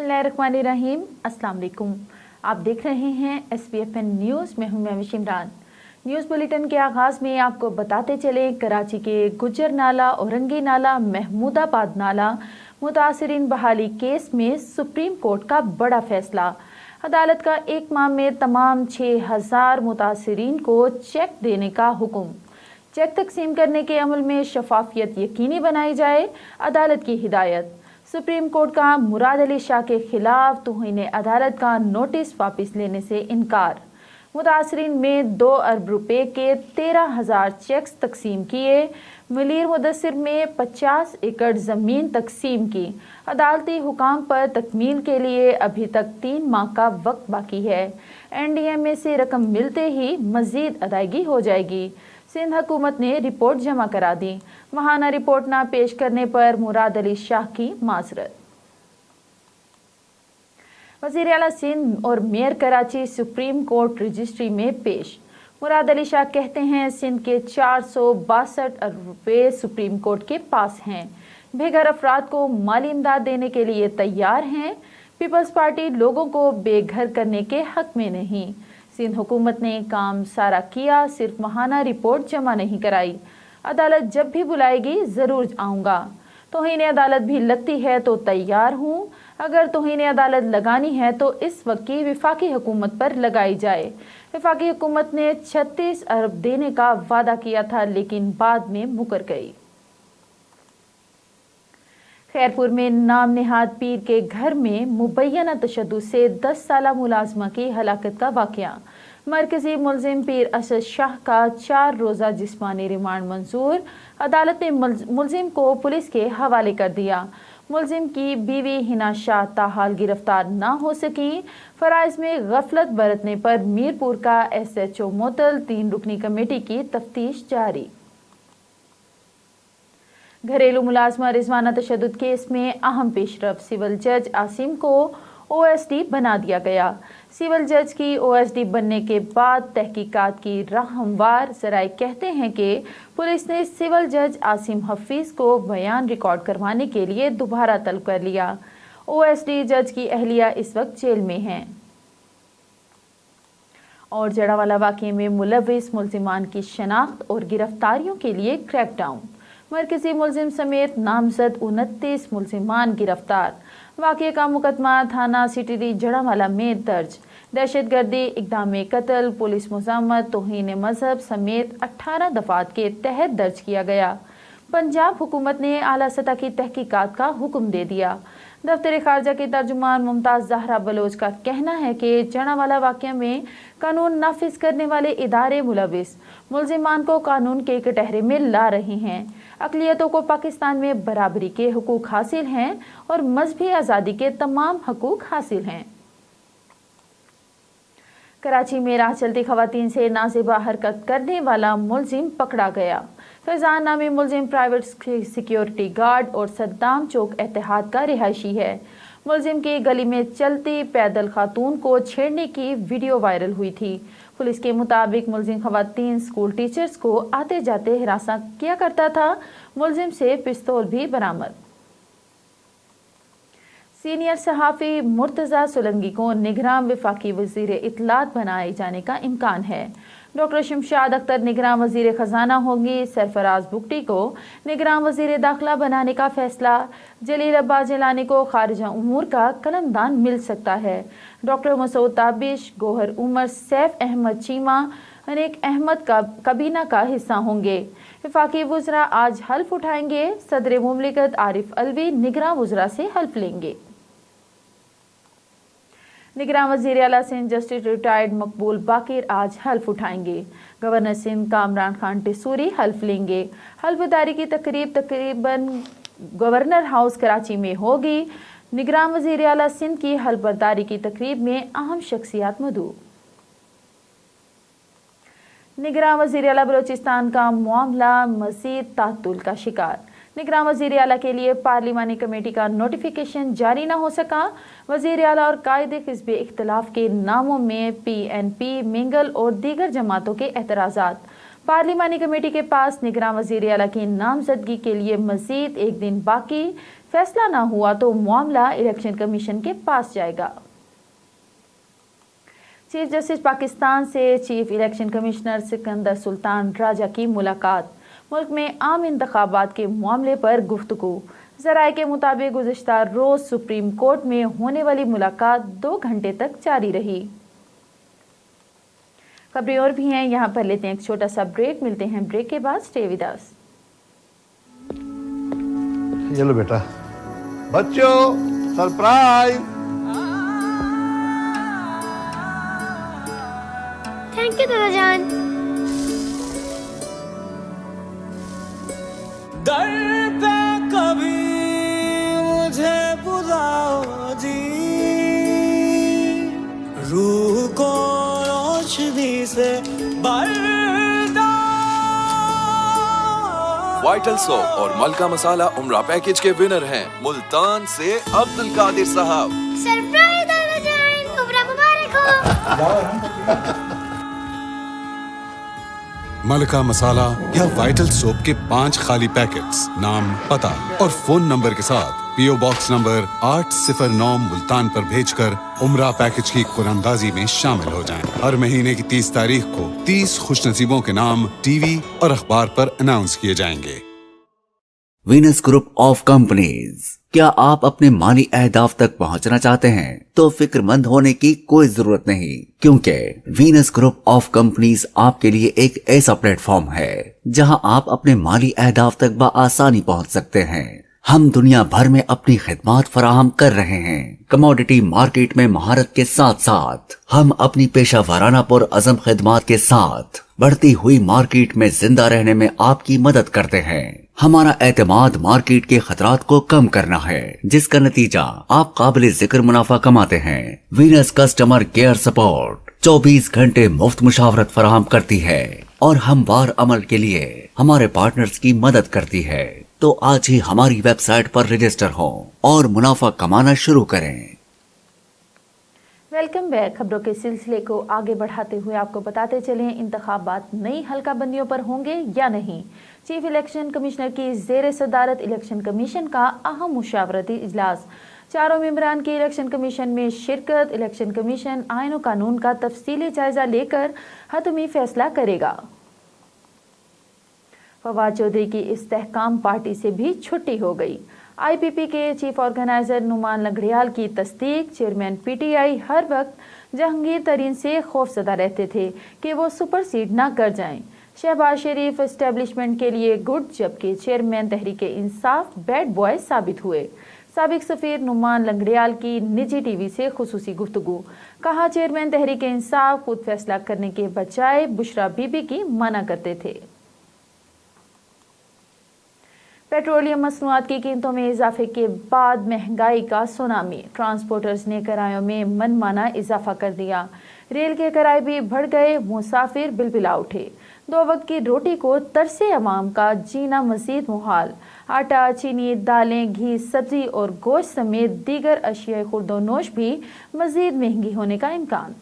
बिस्मिल्लाहिर्रहमानिर्रहीम। अस्सलाम वालेकुम। आप देख रहे हैं SPFN न्यूज़। मैं हूं महविश इमरान। न्यूज़ बुलेटिन के आगाज़ में आपको बताते चले, कराची के गुजर नाला, औरंगी नाला, महमूदाबाद नाला मुतासरीन बहाली केस में सुप्रीम कोर्ट का बड़ा फैसला। अदालत का एक माह में तमाम 6000 मुतासरीन को चेक देने का हुक्म। चेक तकसीम करने के अमल में शफाफियत यकीनी बनाई जाए, अदालत की हिदायत। सुप्रीम कोर्ट का मुराद अली शाह के खिलाफ तौहीन अदालत का नोटिस वापस लेने से इनकार। मुतासरीन में 2 अरब रुपए के 13,000 चेक्स तकसीम किए। मलीर मुदस्सिर में 50 एकड़ ज़मीन तकसीम की। अदालती हुकाम पर तकमील के लिए अभी तक 3 माह का वक्त बाकी है। NDMA से रकम मिलते ही मज़ीद अदायगी हो जाएगी। सिंध हुकूमत ने रिपोर्ट जमा करा दी। माहाना रिपोर्ट ना पेश करने पर मुराद अली शाह की माजरत। वज़ीर आला सिंध और mayor Karachi supreme court registry में पेश। मुराद अली शाह कहते हैं, सिंध के 462 अरब रुपए सुप्रीम कोर्ट के पास हैं। बेघर अफराद को माली इमदाद देने के लिए तैयार हैं। पीपल्स पार्टी लोगों को बेघर करने के हक में नहीं। सिंध हुकूमत ने काम सारा किया, सिर्फ माहाना रिपोर्ट जमा नहीं कराई। अदालत जब भी बुलाएगी ज़रूर आऊँगा। तौहीन अदालत भी लगती है तो तैयार हूँ। अगर तौहीन अदालत लगानी है तो इस वक्त की वफाकी हुकूमत पर लगाई जाए। वफाकी हुकूमत ने 36 अरब देने का वादा किया था, लेकिन बाद में मुकर गई। खैरपुर में नाम नेहाद पीर के घर में मुबैना तशद्दुद से 10 साला मुलाजमा की हलाकत का वाक़या। मरकजी मुलजिम पीर असद शाह का 4 रोज़ा जिस्मानी रिमांड मंजूर। अदालत ने मुलजिम को पुलिस के हवाले कर दिया। मुलजिम की बीवी हिना शाह ताहाल गिरफ्तार ना हो सकी। फराइज में गफलत बरतने पर मीरपुर का SHO मोतल, 3 रुकनी कमेटी की तफ्तीश जारी। घरेलू मुलाजमा रिजवाना तशद्दुद केस में अहम पेशरफ, सिविल जज आसिम को OSD बना दिया गया। सिविल जज की OSD बनने के बाद तहकीकात की राह हमवार। ज़राए कहते हैं कि पुलिस ने सिविल जज आसिम हफीज को बयान रिकॉर्ड करवाने के लिए दोबारा तलब कर लिया। OSD जज की अहलिया इस वक्त जेल में हैं। और जड़ावाला वाक़े में मुलविस मुलजिमान की शनाख्त और गिरफ्तारियों के लिए क्रैकडाउन। मरकजी मुलजिम समेत नामजद 29 मुलजिमान गिरफ्तार। वाक़े का मुकदमा थाना सिटी जड़ावाला में दर्ज। दहशतगर्दी, इक़दाम कत्ल, पुलिस मुज़ामत, तौहीन मजहब समेत 18 दफ़ात के तहत दर्ज किया गया। पंजाब हुकूमत ने आला सतह की तहकीकात का हुक्म दे दिया। दफ्तर खारजा की तर्जुमान मुमताज़ ज़हरा बलोच का कहना है कि जड़ावाला वाक़या में कानून नाफिज करने वाले इदारे मुलविस मुलजिमान को कानून के कटहरे में ला रहे हैं। अक़लियतों को पाकिस्तान में बराबरी के हुकूक हासिल हैं और मजहबी आज़ादी के तमाम हकूक हासिल हैं। कराची में राह चलती खवातीन से नाज़ेबा हरकत करने वाला मुलजिम पकड़ा गया। फैजान नामी मुलजिम प्राइवेट सिक्योरिटी गार्ड और सद्दाम चौक एतिहाद का रिहायशी है। मुलजिम की गली में चलती पैदल खातून को छेड़ने की वीडियो वायरल हुई थी। पुलिस के मुताबिक मुलजिम खवातीन स्कूल टीचर्स को आते जाते हिरासा किया करता था। मुलजिम से पिस्तौल भी बरामद। सीनियर सहाफ़ी मुर्तज़ा सोलंकी को निगरान वफाकी वज़ीर इत्तलात बनाए जाने का इम्कान है। डॉक्टर शमशाद अख्तर निगरान वज़ीर ख़जाना होंगी। सरफराज बुगटी को निगरान वज़ीर दाखिला बनाने का फैसला। जलील अब्बास जिलानी को खारिजा उमूर का कलमदान मिल सकता है। डॉक्टर मसूद ताबिश, गौहर उमर, सैफ अहमद चीमा, अनेक अहमद का कबीना का हिस्सा होंगे। वफाकी वज़रा आज हल्फ उठाएंगे। सदर मुमलिकत आरिफ अलवी निगरान वज़रा से हल्फ लेंगे। निगरान वज़ीर आला सिंध जस्टिस रिटायर्ड मकबूल बाकिर आज हल्फ उठाएंगे। गवर्नर सिंध कामरान खान टिसूरी हल्फ लेंगे। हल्फदारी की तकरीबन गवर्नर हाउस कराची में होगी। निगरान वज़ीर आला सिंध की हल्फबरदारी की तकरीब में अहम शख्सियात मौजूद। निगरान वज़ीर आला बलोचिस्तान का मामला मज़ीद तातुल का शिकार। निगरान वज़ीर आला के लिए पार्लिमानी कमेटी का नोटिफिकेशन जारी न हो सका। वज़ीर आला और कायदे हिज़्ब इख्तिलाफ के नामों में PNP, मिंगल और दीगर जमातों के एतराज़ात। पार्लिमानी कमेटी के पास निगरान वज़ीर आला की नामजदगी के लिए मजीद एक दिन बाकी, फैसला ना हुआ तो मामला इलेक्शन कमीशन के पास जाएगा। चीफ जस्टिस पाकिस्तान से chief election commissioner Sikandar Sultan Raja की मुलाकात, मुल्क में आम इंतखाबात के मामले पर गुफ्तगू। ज़राए के मुताबिक गुज़िश्ता रोज़ सुप्रीम कोर्ट में होने वाली मुलाकात 2 घंटे तक जारी रही। खबरें और भी हैं, यहाँ पर लेते हैं एक छोटा सा ब्रेक। मिलते हैं ब्रेक के बाद। Stay with us. ये लो बेटा, बच्चों सरप्राइज। थैंक यू दादा जान। दर पे कभी मुझे बुलाओ जी, रूह को रोशनी से भर दो। वाइटल सोप और मलका मसाला उम्रा पैकेज के विनर हैं मुल्तान से अब्दुल कादिर साहब। सरप्राइज दादा जान, उम्रा मुबारक हो। मलका मसाला या वाइटल सोप के 5 खाली पैकेट्स, नाम, पता और फोन नंबर के साथ पीओ बॉक्स नंबर 809 मुल्तान पर भेजकर उम्रा पैकेज की कुरानंदाजी में शामिल हो जाएं। हर महीने की 30 तारीख को 30 खुशनसीबों के नाम टीवी और अखबार पर अनाउंस किए जाएंगे। Venus group of companies. क्या आप अपने माली अहदाफ तक पहुंचना चाहते हैं तो फिक्रमंद होने की कोई जरूरत नहीं, क्योंकि वीनस ग्रुप ऑफ कंपनीज आपके लिए एक ऐसा प्लेटफॉर्म है जहां आप अपने माली अहदाफ तक बआसानी पहुंच सकते हैं। हम दुनिया भर में अपनी खिदमात फराहम कर रहे हैं। कमोडिटी मार्केट में महारत के साथ साथ हम अपनी पेशा वाराना पुर अज़म खिदमात के साथ बढ़ती हुई मार्केट में जिंदा रहने में आपकी मदद करते हैं। हमारा एतमाद मार्केट के खतरात को कम करना है, जिसका नतीजा आप काबिल जिक्र मुनाफा कमाते हैं। वीनस कस्टमर केयर सपोर्ट 24 घंटे मुफ्त मुशावरत फराहम करती है और हमवार अमल के लिए हमारे पार्टनर्स की मदद करती है। तो आज ही हमारी वेबसाइट पर रजिस्टर हो और मुनाफा कमाना शुरू करें। Welcome back. खबरों के सिलसिले को आगे बढ़ाते हुए आपको बताते चलें, इंतखाबात नई हल्का बंदियों पर होंगे या नहीं। चीफ इलेक्शन कमिश्नर की ज़ेर सदारत इलेक्शन कमीशन का अहम मुशावरती इजलास। 4 मेंबरान की इलेक्शन कमीशन में शिरकत। इलेक्शन कमीशन आईन और कानून का तफसीली जायजा लेकर हतमी फैसला करेगा। फवाद चौधरी की इस्तेहकाम पार्टी से भी छुट्टी हो गई। आईपीपी के चीफ ऑर्गेनाइजर नुमान लंगड़ियाल की तस्दीक। चेयरमैन पीटीआई हर वक्त जहांगीर तरीन से खौफजदा रहते थे कि वो सुपरसीड ना कर जाएं। शहबाज शरीफ एस्टेब्लिशमेंट के लिए गुड, जबकि chairman Tehreek Insaf bad boy साबित हुए। साबिक सफीर नुमान लंगड़ियाल की निजी टीवी से खुसूसी गुफ्तगू। कहा, चेयरमैन तहरीक इंसाफ खुद फैसला करने के बजाय बुशरा बीबी की मना करते थे। पेट्रोलियम मसनूआत की कीमतों में इजाफे के बाद महंगाई का सुनामी। ट्रांसपोर्टर्स ने किरायों में मनमाना इजाफा कर दिया। रेल के किराए भी बढ़ गए। मुसाफिर बिलबिला उठे। 2 वक्त की रोटी को तरसे अवाम का जीना मजीद मुहाल। आटा, चीनी, दालें, घी, सब्जी और गोश्त समेत दीगर अशिया खुर्दोनोश भी मजीद महंगी होने का इम्कान।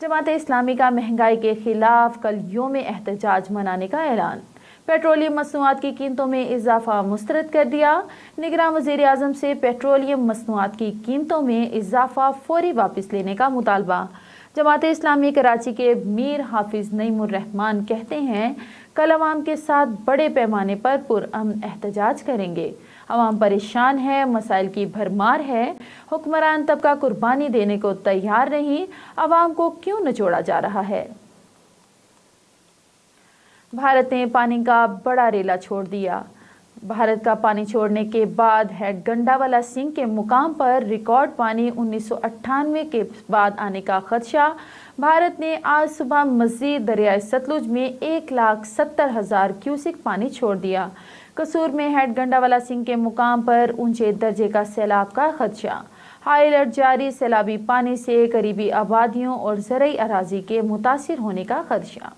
जमात इस्लामी का महंगाई के खिलाफ कल यौम एहतजाज मनाने का ऐलान। पेट्रोलियम मसनूआत की कीमतों में इजाफा मुस्तरद कर दिया। निगरान वज़ीर आज़म से पेट्रोलियम मसनूआत की कीमतों में इजाफा फौरी वापस लेने का मुतालबा। जमात इस्लामी कराची के मीर हाफिज नईमुर रहमान कहते हैं, कल अवाम के साथ बड़े पैमाने पर पुरअमन एहतजाज करेंगे। अवाम परेशान है, मसाइल की भरमार है। हुक्मरान तबका कुर्बानी देने को तैयार नहीं। अवाम को क्यों नचोड़ा जा रहा है। भारत ने पानी का बड़ा रेला छोड़ दिया। भारत का पानी छोड़ने के बाद हेड गंडावाला सिंह के मुकाम पर रिकॉर्ड पानी 1998 के बाद आने का खदशा। भारत ने आज सुबह मजीद दरियाए सतलुज में 1,70,000 क्यूसिक पानी छोड़ दिया। कसूर में हेड गंडावाला सिंह के मुकाम पर ऊंचे दर्जे का सैलाब का खदशा। हाई अलर्ट जारी। सैलाबी पानी से करीबी आबादियों और ज़रई अराजी के मुतासिर होने का खदशा।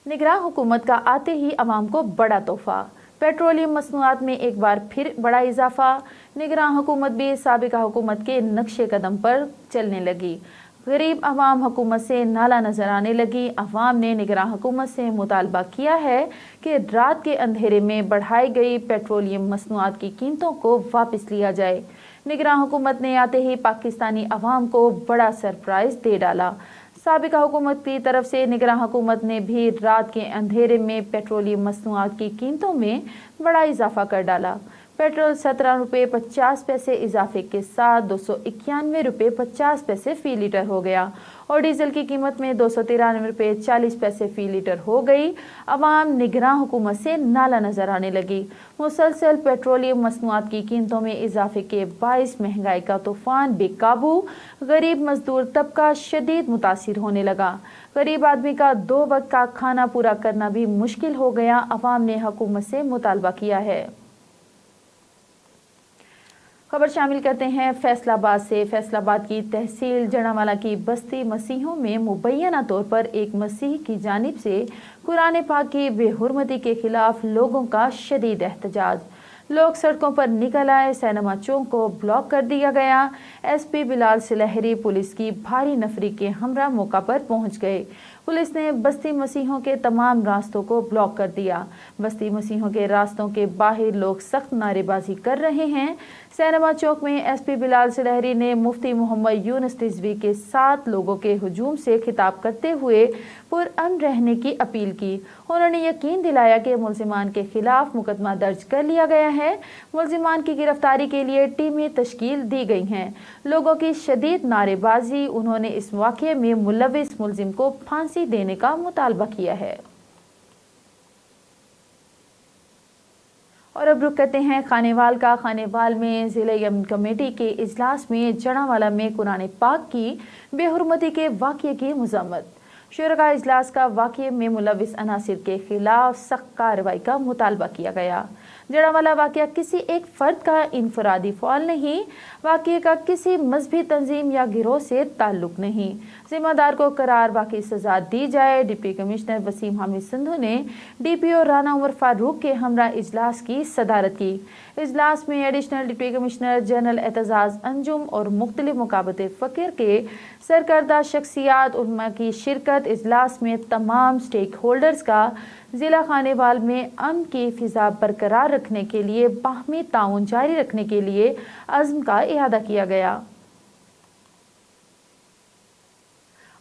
निगरान हुकूमत का आते ही अवाम को बड़ा तोहफा। पेट्रोलियम मसनूआत में एक बार फिर बड़ा इजाफा। निगरान हुकूमत भी साबिका हुकूमत के नक्शे कदम पर चलने लगी। गरीब अवाम हुकूमत से नाला नजर आने लगी। अवाम ने निगरान हुकूमत से मुतालबा किया है कि रात के अंधेरे में बढ़ाई गई पेट्रोलियम मसनूआत की कीमतों को वापस लिया जाए। निगरान हुकूमत ने आते ही पाकिस्तानी अवाम को बड़ा सरप्राइज दे डाला। साबिका हुकूमत की तरफ से निगरान हुकूमत ने भी रात के अंधेरे में पेट्रोलियम मसनूआत की कीमतों में बड़ा इजाफा कर डाला। पेट्रोल 17 रुपये 50 पैसे इजाफे के साथ 291 रुपये 50 पैसे फी लीटर हो गया और डीजल की कीमत में 293 रुपये 40 पैसे फी लीटर हो गई। अवाम निगरान हुकूमत से नाला नजर आने लगी। मुसलसल पेट्रोलियम मसनूआत की कीमतों में इजाफे के बाइस महंगाई का तूफान बेकाबू। गरीब मजदूर तबका शदीद मुतासिर होने लगा। गरीब आदमी का 2 वक्त का खाना पूरा करना भी मुश्किल हो गया। अवाम ने हुकूमत से मुतालबा किया है। खबर शामिल करते हैं फैसलाबाद से। फैसलाबाद की तहसील जड़ावाला की बस्ती मसीहों में मुबैना तौर पर एक मसीह की जानिब से कुरान पाक की बेहुरमती के खिलाफ लोगों का शदीद एहतजाज। लोग सड़कों पर निकल आए। सिनेमा चौक को ब्लॉक कर दिया गया। एसपी बिलाल सिलहरी पुलिस की भारी नफरी के हमरा मौका पर पहुंच गए। पुलिस ने बस्ती मसीहों के तमाम रास्तों को ब्लॉक कर दिया। बस्ती मसीहों के रास्तों के बाहर लोग सख्त नारेबाजी कर रहे हैं। सिनेमा चौक में एसपी बिलाल सिलहरी ने मुफ्ती मोहम्मद यूनुस रिजवी के साथ लोगों के हुजूम से खिताब करते हुए पुरअमन रहने की अपील की। उन्होंने यकीन दिलाया कि मुलजिमान के खिलाफ मुकदमा दर्ज कर लिया गया है। मुलजिमान की गिरफ्तारी के लिए टीमें तश्कील दी गई हैं। लोगों की शदीद नारेबाजी। उन्होंने इस वाक़ये में मुलविस मुलजिम को फांसी देने का मुतालबा किया है। और अब रुक करते हैं खानेवाल का। खानेवाल में ज़िला यमन कमेटी के इजलास में जड़ावाला में कुरान पाक की बेहुरमती के वाक़ये की मज़म्मत। शुरा इजलास का वाक़ये में मुलविस अनासिर के खिलाफ सख्त कार्रवाई का मुतालबा किया गया। जड़ावाला वाक़या किसी एक फ़र्द का इनफरादी फ़ौल नहीं, वाक़ये का किसी मजहबी तंजीम या गिरोह से ताल्लुक़ नहीं। ज़िम्मेदार को करार वाक़ई सज़ा दी जाए। डिप्टी कमिश्नर वसीम हामिद सिंधु ने DPO राना उमर फारूक के हमरा इजलास की सदारत की। इजलास में additional deputy commissioner general Aitzaz Anjum और मुख्तलिफ मुकाबते फ़कीर के सरकर्दा शख्सियात उलमा की शिरकत। इजलास में तमाम स्टेक होल्डर्स का ज़िला खानेवाल में अमन की फ़िज़ा बरकरार रखने के लिए बाहमी ताउन जारी रखने के लिए अज़्म का इहादा किया गया।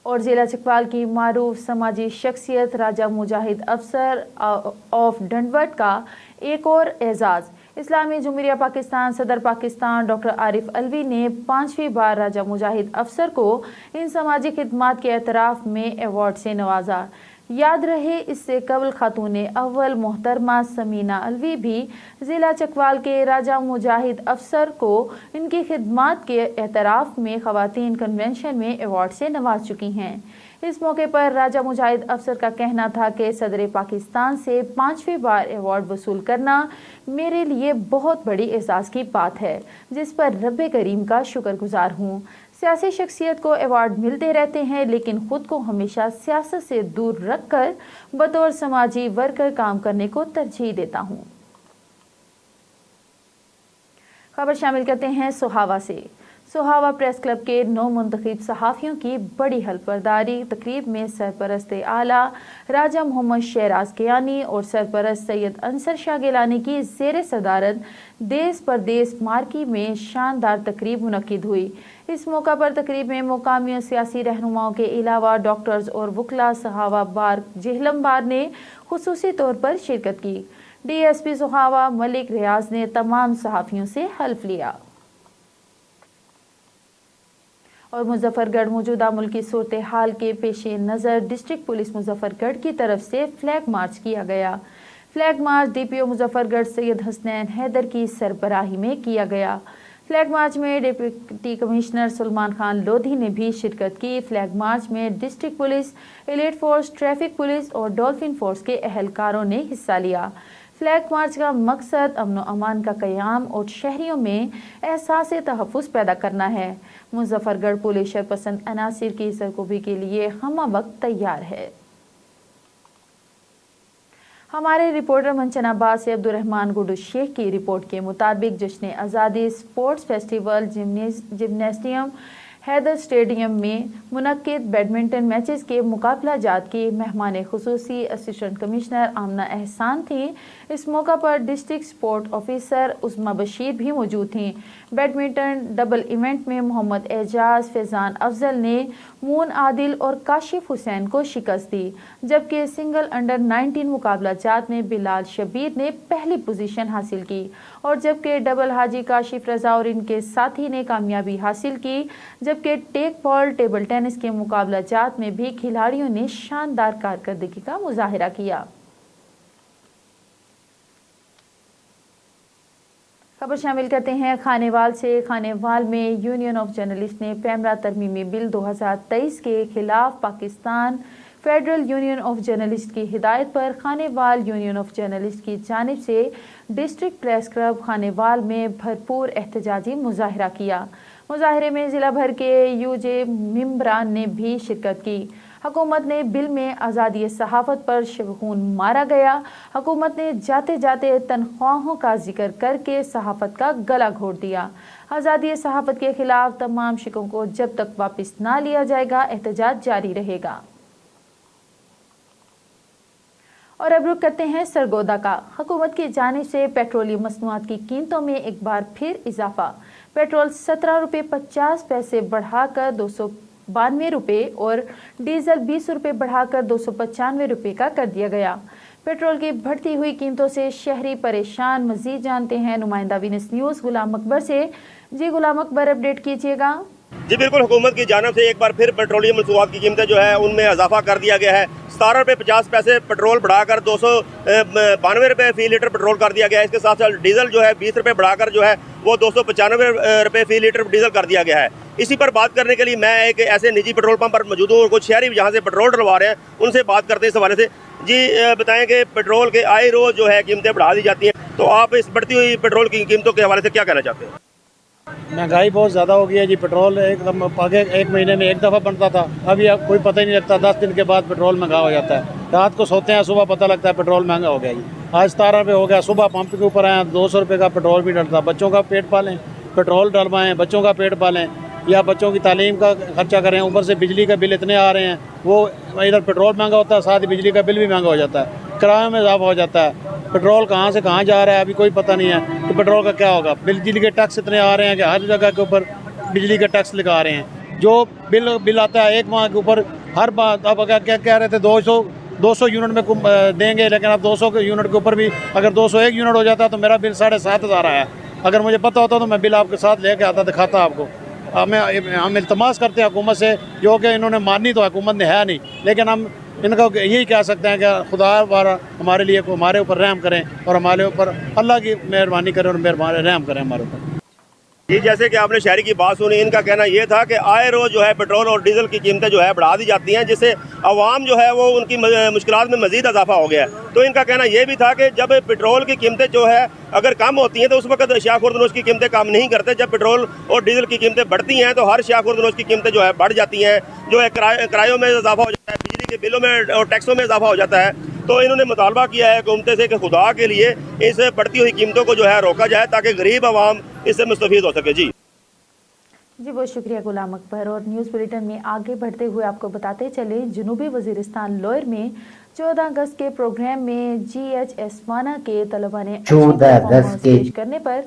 और ज़िला चकवाल की मारूफ समाजी शख्सियत राजा मुजाहिद अफसर ऑफ डंडवट का एक और एजाज़। इस्लामी जुमहूरिया पाकिस्तान सदर पाकिस्तान डॉक्टर आरिफ अलवी ने 5वीं बार राजा मुजाहिद अफसर को इन समाजी खिदमात के एतराफ़ में एवॉर्ड से नवाजा। याद रहे इससे कबल खातून अव्वल मोहतरमा समीना अलवी भी ज़िला चकवाल के राजा मुजाहिद अफसर को इनकी खिदमात के एतराफ़ में ख़वातीन कन्वेंशन में एवॉर्ड से नवाज चुकी हैं। इस मौके पर राजा मुजाहिद अफसर का कहना था कि सदर पाकिस्तान से 5वीं बार एवॉर्ड वसूल करना मेरे लिए बहुत बड़ी एहसास की बात है, जिस पर रब्बे करीम का शुक्रगुजार हूँ। सियासी शख्सियत को अवार्ड मिलते रहते हैं, लेकिन खुद को हमेशा सियासत से दूर रखकर बतौर समाजी वर्कर काम करने को तरजीह देता हूँ। खबर शामिल करते हैं सोहावा से। सोहावा प्रेस क्लब के 9 मुंतखब सहाफ़ियों की बड़ी हल्फबरदारी। तकरीब में सरपरस्त आला राजा मोहम्मद शहराज कियानी और सरपरस्त सैयद अंसर शाह गिलानी की ज़ेर सदारत देश परदेश मार्की में शानदार तकरीब मुनक्किद हुई। इस मौका पर तकरीब में मुकामी सियासी रहनुमाओं के अलावा डॉक्टर्स और वकला सोहावा बार जेहलम बार ने खुसूसी तौर पर शिरकत की। DSP सोहावा मलिक रियाज ने तमाम सहाफ़ियों से हल्फ लिया। और मुजफ्फरगढ़ मौजूदा मुल्की सूरत हाल के पेश नज़र डिस्ट्रिक्ट पुलिस मुजफ्फरगढ़ की तरफ से फ्लैग मार्च किया गया। Flag march DPO Muzaffargarh Syed Hasnain Haider की सरबराही में किया गया। फ्लैग मार्च में डिप्टी कमिश्नर सलमान खान लोधी ने भी शिरकत की। फ्लैग मार्च में district police, elite force, traffic police और डॉल्फिन फोर्स के अहलकारों ने हिस्सा लिया। फ्लैग मार्च का मकसद अमन व अमान का क़याम और शहरियों में एहसास तहफ़्फ़ुज़ पैदा करना है। मुजफ्फरगढ़ पुलिस शरपसंद अनासिर की सरकोबी के लिए हमा वक्त तैयार है। ہمارے رپورٹر منچن عباس سے عبدالرحمان گڈو شیخ کی رپورٹ کے مطابق جشن آزادی اسپورٹس فیسٹیول جمناسٹیم حیدر اسٹیڈیم میں منعقد بیڈمنٹن میچز کے مقابلہ جات کی مہمان خصوصی اسسٹنٹ کمشنر آمنہ احسان تھیں. اس موقع پر ڈسٹرکٹ اسپورٹ آفیسر عظمی بشیر بھی موجود تھیں. بیڈمنٹن ڈبل ایونٹ میں محمد اعجاز فیضان افضل نے مون عادل اور کاشف حسین کو شکست دی، جبکہ سنگل انڈر 19 مقابلہ جات میں بلال شبیر نے پہلی پوزیشن حاصل کی، اور جبکہ ڈبل حاجی کاشف رضا اور ان کے ساتھی نے کامیابی حاصل کی. جبکہ ٹیک بال ٹیبل ٹینس کے مقابلہ جات میں بھی کھلاڑیوں نے شاندار کارکردگی کا مظاہرہ کیا. خبر شامل کرتے ہیں خانے وال سے. خانے وال میں یونین آف جرنلسٹ نے پیمرا ترمیمی بل 2023 کے خلاف Pakistan federal union of journalist کی ہدایت پر خانے وال یونین آف جرنلسٹ کی جانب سے ڈسٹرکٹ پریس کلب خانے وال میں بھرپور احتجاجی مظاہرہ کیا. مظاہرے میں ضلع بھر کے یو جے ممبران نے بھی شرکت کی. حکومت نے بل میں آزادی صحافت پر شبخون مارا گیا. حکومت نے جاتے جاتے تنخواہوں کا ذکر کر کے صحافت کا گلا گھونٹ دیا. آزادی صحافت کے خلاف تمام شکوں کو جب تک واپس نہ لیا جائے گا احتجاج جاری رہے گا. اور اب رخ کرتے ہیں سرگودا کا. حکومت کی جانب سے پیٹرولیم مصنوعات کی قیمتوں میں ایک بار پھر اضافہ. پیٹرول 17 روپے 50 پیسے بڑھا کر 292 روپے اور ڈیزل 20 روپے بڑھا کر 295 روپے کا کر دیا گیا. پیٹرول کی بڑھتی ہوئی قیمتوں سے شہری پریشان. مزید جانتے ہیں نمائندہ وینس نیوز غلام اکبر سے. جی غلام اکبر، اپڈیٹ کیجیے گا. جی بالکل، حکومت کی جانب سے ایک بار پھر پیٹرولیم مصنوعات کی قیمتیں جو ہے ان میں اضافہ کر دیا گیا ہے. 17 روپے 50 پیسے پیٹرول بڑھا کر 292 روپے فی لیٹر پیٹرول کر دیا گیا ہے. اس کے ساتھ ساتھ ڈیزل جو ہے 20 روپے بڑھا کر جو ہے وہ 295 روپے فی لیٹر ڈیزل کر دیا گیا ہے. اسی پر بات کرنے کے لیے میں ایک ایسے نجی پیٹرول پمپ پر موجود ہوں اور کچھ شہری جہاں سے پیٹرول ڈلوا رہے ہیں ان سے بات کرتے ہیں اس حوالے سے. جی بتائیں کہ پیٹرول کے آئے روز جو ہے قیمتیں بڑھا دی جاتی ہیں، تو آپ اس بڑھتی ہوئی پیٹرول کی قیمتوں کے حوالے سے کیا کہنا چاہتے ہیں؟ مہنگائی بہت زیادہ ہو گئی ہے جی. پیٹرول آگے ایک مہینے میں ایک دفعہ بنتا تھا، ابھی کوئی پتہ ہی نہیں لگتا. 10 دن کے بعد پیٹرول مہنگا ہو جاتا ہے. رات کو سوتے ہیں، صبح پتہ لگتا ہے پیٹرول مہنگا ہو گیا جی. آج 17 روپے ہو گیا. صبح پمپ کے اوپر آئے 200 روپے کا پیٹرول بھی ڈلتا. بچوں کا پیٹ پالیں، پیٹرول ڈلوائیں، بچوں کا پیٹ پالیں، یا بچوں کی تعلیم کا خرچہ کریں. اوپر سے بجلی کا بل اتنے آ رہے ہیں، وہ ادھر پیٹرول مہنگا ہوتا ہے، ساتھ ہی بجلی کا بل بھی مہنگا ہو جاتا ہے. کرایوں میں اضافہ ہو جاتا ہے. پیٹرول کہاں سے کہاں جا رہا ہے ابھی کوئی پتہ نہیں ہے کہ پیٹرول کا کیا ہوگا. بجلی کے ٹیکس اتنے آ رہے ہیں کہ ہر جگہ کے اوپر بجلی کا ٹیکس لگا رہے ہیں. جو بل آتا ہے ایک ماہ کے اوپر، ہر بات اب کیا کہہ رہے تھے 200 یونٹ میں دیں گے، لیکن اب 200 یونٹ کے اوپر بھی اگر 201 یونٹ ہو جاتا تو میرا بل 7,500 آیا. اگر مجھے پتہ ہوتا تو میں بل آپ کے ساتھ لے کے آتا، دکھاتا آپ کو. ہم التماس کرتے ہیں حکومت سے، جو کہ انہوں نے ماننی تو حکومت نے ہے نہیں، لیکن ہم ان کو یہی کہہ سکتے ہیں کہ خدا ہمارے لیے ہمارے اوپر رحم کریں اور ہمارے اوپر اللہ کی مہربانی کریں اور رحم کریں ہمارے اوپر. جی جیسے کہ آپ نے شہری کی بات سنی، ان کا کہنا یہ تھا کہ آئے روز جو ہے پیٹرول اور ڈیزل کی قیمتیں جو ہے بڑھا دی جاتی ہیں، جس سے عوام جو ہے وہ ان کی مشکلات میں مزید اضافہ ہو گیا ہے. تو ان کا کہنا یہ بھی تھا کہ جب پیٹرول کی قیمتیں جو ہے اگر کم ہوتی ہیں تو اس وقت اشیاء خوردنوش کی قیمتیں کم نہیں کرتے. جب پیٹرول اور ڈیزل کی قیمتیں بڑھتی ہیں تو ہر اشیاء خوردنوش کی قیمتیں جو ہے بڑھ جاتی ہیں، جو ہے کرایوں میں اضافہ ہو جاتا ہے، بجلی کے بلوں میں اور ٹیکسوں میں اضافہ ہو جاتا ہے. تو انہوں نے مطالبہ کیا ہے حکومت سے کہ خدا کے لیے اس بڑھتی ہوئی قیمتوں کو جو ہے روکا جائے تاکہ غریب عوام اس سے مستفید ہو سکے. جی بہت شکریہ غلام اکبر. اور نیوز بلیٹن میں آگے بڑھتے ہوئے آپ کو بتاتے چلیں، جنوبی وزیرستان لوئر میں 14 اگست کے پروگرام میں جی ایچ ایس وانا کے طلبہ نے 14 اگست پیش کرنے پر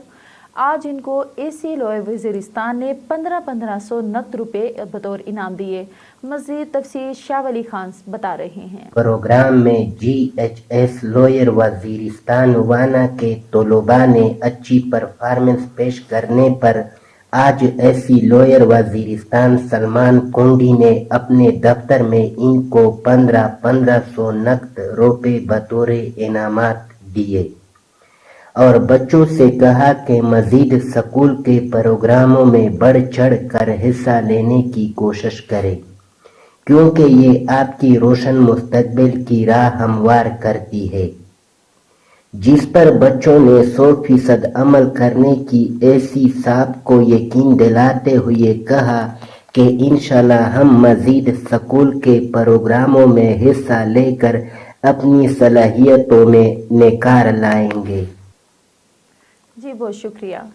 آج ان کو اے سی لوئر وزیرستان نے 1500 نقد روپے بطور انعام دیے. مزید تفصیل شاہ ولی خان بتا رہے ہیں. پروگرام میں G H S lower Waziristan Wana کے طلباء نے اچھی پرفارمنس پیش کرنے پر آج ایسی لوئر وزیرستان سلمان کنڈی نے اپنے دفتر میں ان کو 1500 نقد روپے بطور انعامات دیے اور بچوں سے کہا کہ مزید سکول کے پروگراموں میں بڑھ چڑھ کر حصہ لینے کی کوشش کرے، کیونکہ یہ آپ کی روشن مستقبل کی راہ ہموار کرتی ہے. جس پر بچوں نے 100% عمل کرنے کی ایسی صاحب کو یقین دلاتے ہوئے کہا کہ انشاءاللہ ہم مزید سکول کے پروگراموں میں حصہ لے کر अपनी सलाहियतों में निखार लाएंगे। जी बहुत शुक्रिया।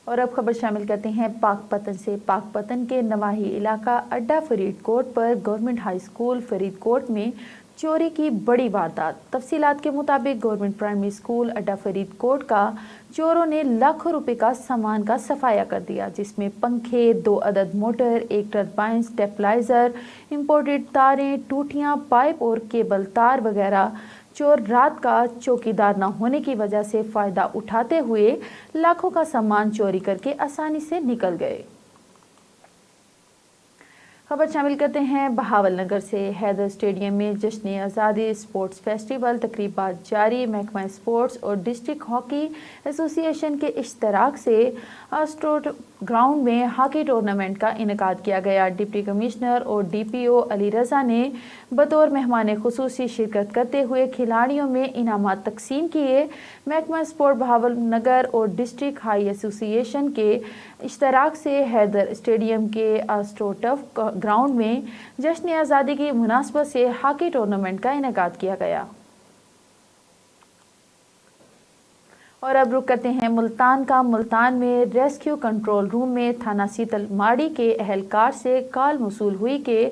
और अब खबर शामिल करते हैं पाकपतन से। पाकपतन के नवाही इलाका अड्डा फरीदकोट पर गवर्नमेंट हाई स्कूल फरीदकोट में चोरी की बड़ी वारदात। तफसीलात के मुताबिक गवर्नमेंट प्राइमरी स्कूल अड्डा फरीदकोट का चोरों ने लाखों रुपए का सामान का सफाया कर दिया, जिसमें पंखे, 2 अदद मोटर, 1 टरबाइन, स्टेबलाइजर, इंपोर्टेड तारें, टूटियां, पाइप और केबल तार वगैरह। चोर रात का चौकीदार न होने की वजह से फ़ायदा उठाते हुए लाखों का सामान चोरी करके आसानी से निकल गए। खबर शामिल करते हैं बहावल नगर से। हैदर स्टेडियम में जश्न आज़ादी स्पोर्ट्स फेस्टिवल तकरीबात जारी। महकमा स्पोर्ट्स और डिस्ट्रिक्ट हॉकी एसोसिएशन के इश्तराक से अस्ट्रोट ग्राउंड में हॉकी टूर्नामेंट का इनेकाद किया गया। डिप्टी कमिश्नर और डीपीओ अली रज़ा ने बतौर मेहमान खुसूसी शिरकत करते हुए खिलाड़ियों में इनामात तकसीम किए। महकमा स्पोर्ट बहावल नगर और डिस्ट्रिक्ट हाई एसोसिएशन के इश्तराक से हैदर स्टेडियम के अस्ट्रोटफ ग्राउंड में जश्न आज़ादी की मुनासबत से हॉकी टूर्नामेंट का इनेकाद किया गया। और अब रुक करते हैं मुल्तान का। मुल्तान में रेस्क्यू कंट्रोल रूम में थाना सीतल माड़ी के अहलकार से कॉल मौसूल हुई कि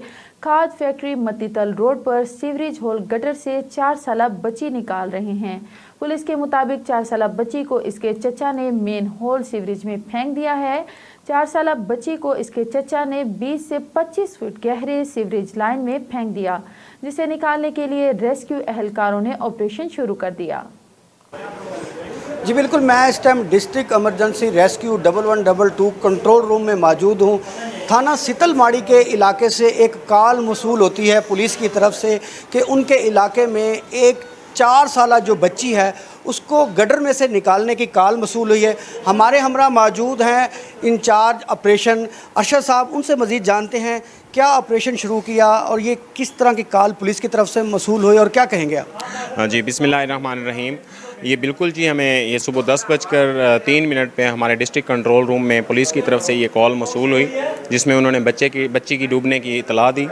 खाद फैक्ट्री मत्तीतल रोड पर सीवरेज होल गटर से 4 साला बच्ची निकाल रहे हैं। पुलिस के मुताबिक 4 साला बच्ची को इसके चचा ने मेन होल सीवरेज में फेंक दिया है। 4 साला बच्ची को इसके चचा ने 20 से 25 फुट गहरे सीवरेज लाइन में फेंक दिया, जिसे निकालने के लिए रेस्क्यू अहलकारों ने ऑपरेशन शुरू कर दिया। जी बिल्कुल, मैं इस time district emergency rescue 1112 control room में मौजूद हूँ। थाना सीतलमाड़ी के इलाके से एक कॉल मौसूल होती है पुलिस की तरफ से कि उनके इलाके में एक 4 साला जो बच्ची है उसको गटर में से निकालने की कॉल मौसूल हुई है। हमारे हमरा मौजूद हैं इंचार्ज ऑपरेशन अरशद साहब, उनसे मज़ीद जानते हैं क्या ऑपरेशन शुरू किया और ये किस तरह की कॉल पुलिस की तरफ से मौसूल हुई और क्या कहेंगे आप? जी बिस्मिल्लाहिर्रहमानिर्रहीम। ये बिल्कुल जी, हमें ये सुबह 10:03 पे हमारे डिस्ट्रिक्ट कंट्रोल रूम में पुलिस की तरफ से ये कॉल मौसूल हुई, जिसमें उन्होंने बच्ची की डूबने की इतला दी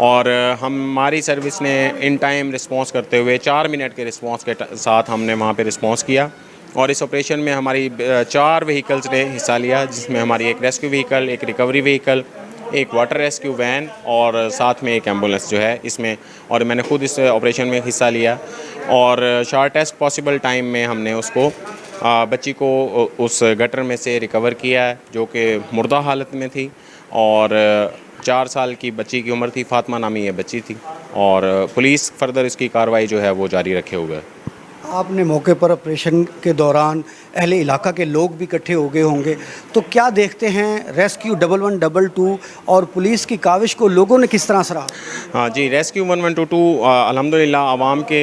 और हमारी सर्विस ने इन टाइम रिस्पांस करते हुए 4 मिनट के रिस्पांस के साथ हमने वहाँ पे रिस्पांस किया और इस ऑपरेशन में हमारी 4 व्हीकल्स ने हिस्सा लिया, जिसमें हमारी एक रेस्क्यू व्हीकल, एक रिकवरी व्हीकल, एक वाटर रेस्क्यू वैन और साथ में एक एम्बुलेंस जो है इसमें, और मैंने खुद इस ऑपरेशन में हिस्सा लिया और शॉर्टेस्ट पॉसिबल टाइम में हमने उसको बच्ची को उस गटर में से रिकवर किया है, जो कि मुर्दा हालत में थी और 4 साल की बच्ची की उम्र थी। फातिमा नामी ये बच्ची थी और पुलिस फर्दर इसकी कार्रवाई जो है वो जारी रखे हुए है। आपने मौके पर ऑपरेशन के दौरान अहले इलाका के लोग भी इकट्ठे हो गए होंगे, तो क्या देखते हैं रेस्क्यू 1112 और पुलिस की काविश को लोगों ने किस तरह सराहा? हाँ जी, रेस्क्यू 1122 अल्हम्दुलिल्लाह आवाम के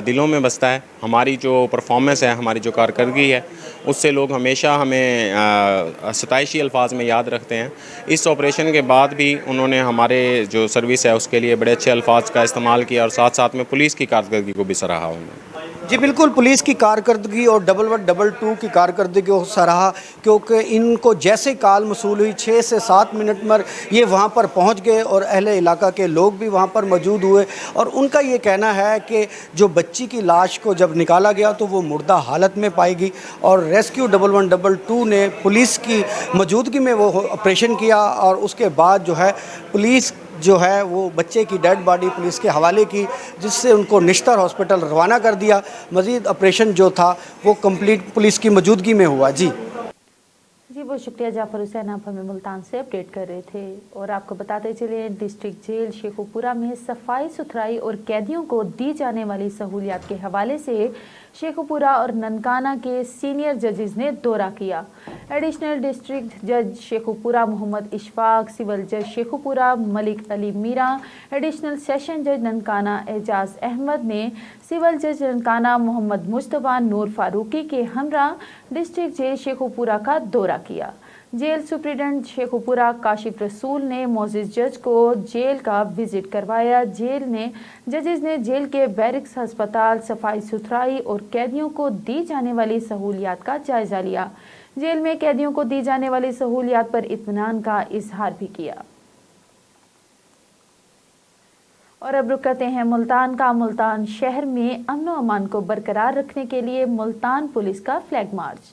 दिलों में बसता है। हमारी जो परफॉर्मेंस है, हमारी जो कारकर्दगी है, उससे लोग हमेशा हमें सताइशी अल्फाज में याद रखते हैं। इस ऑपरेशन के बाद भी उन्होंने हमारे जो सर्विस है उसके लिए बड़े अच्छे अल्फाज का इस्तेमाल किया और साथ साथ में पुलिस की कारकर्दगी को भी सराहा उन्होंने। जी बिल्कुल, पुलिस की कारकर्दगी और 1112 की कारकर्दगी को सराहा, क्योंकि इनको जैसे कॉल मौसूल हुई 6 से 7 मिनट में ये वहाँ पर पहुँच गए और अहले इलाका के लोग भी वहाँ पर मौजूद हुए और उनका ये कहना है कि जो बच्ची की लाश को जब निकाला गया तो वो मुर्दा हालत में पाई गई और रेस्क्यू 1112 ने पुलिस की मौजूदगी में वो ऑपरेशन किया और उसके बाद जो है पुलिस जो है वो बच्चे की डेड बॉडी पुलिस के हवाले की, जिससे उनको निश्तर हॉस्पिटल रवाना कर दिया। मज़ीद ऑपरेशन जो था वो कंप्लीट पुलिस की मौजूदगी में हुआ। जी बहुत शुक्रिया जाफर हुसैन, आप हमें मुल्तान से अपडेट कर रहे थे। और आपको बताते चले डिस्ट्रिक्ट जेल शेखुपुरा में सफाई सुथराई और कैदियों को दी जाने वाली सहूलियात के हवाले से शेखुपुरा और ननकाना के सीनियर जजेस ने दौरा किया। एडिशनल डिस्ट्रिक्ट जज शेखुपुरा मोहम्मद इशफाक, सिविल जज शेखुपुरा मलिक अली मीरा, एडिशनल सेशन जज ननकाना एजाज अहमद ने सिविल जज ननकाना मोहम्मद मुस्तफा नूर फारूकी के हमरा डिस्ट्रिक्ट जेल शेखुपुरा का दौरा किया। जेल सुप्रिटेंडेंट शेखुपुरा काशिफ रसूल ने मोजिज जज को जेल का विजिट करवाया। जजेस ने जेल के बैरिक्स, अस्पताल, सफाई सुथराई और कैदियों को दी जाने वाली सहूलियात का जायजा लिया। जेल में कैदियों को दी जाने वाली सहूलियात पर इत्मीनान का इजहार भी किया। اور اب رک کرتے ہیں ملتان کا۔ ملتان شہر میں امن و امان کو برقرار رکھنے کے لیے ملتان پولیس کا فلیگ مارچ۔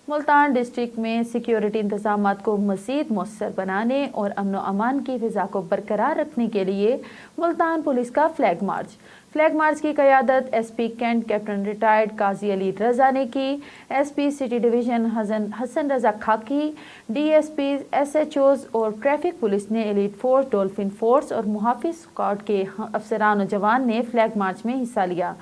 ملتان ڈسٹرکٹ میں سیکیورٹی انتظامات کو مزید مؤثر بنانے اور امن و امان کی فضا کو برقرار رکھنے کے لیے ملتان پولیس کا فلیگ مارچ کی قیادت S P cantt captain retired Qazi Ali Raza نے کی۔ S P city division Hasan Raza Khaki, D S P, S H Os اور ٹریفک پولیس نے ایلیٹ فورس، ڈولفن فورس اور محافظ اسکواڈ کے افسران و جوان نے فلیگ مارچ میں حصہ لیا۔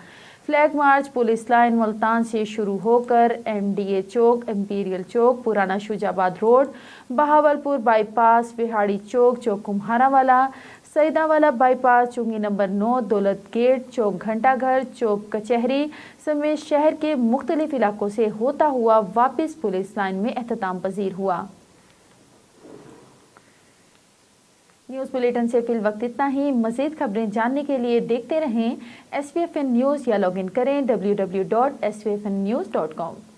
Flag march police line Multan سے شروع ہو کر M D A Chowk, Imperial چوک، پرانا شجاع آباد روڈ، بہاولپور بائی پاس، بہاڑی چوک، چوک کمہارا والا، سیدہ والا بائی پاس، چونگی نمبر 9، دولت گیٹ، چوک گھنٹا گھر، چوک کچہری سمیت شہر کے مختلف علاقوں سے ہوتا ہوا واپس پولیس لائن میں اختتام پذیر ہوا۔ نیوز بلیٹن سے فی الوقت اتنا ہی۔ مزید خبریں جاننے کے لیے دیکھتے رہیں SPFN نیوز یا لاگ ان کریں www.spfnnews.com۔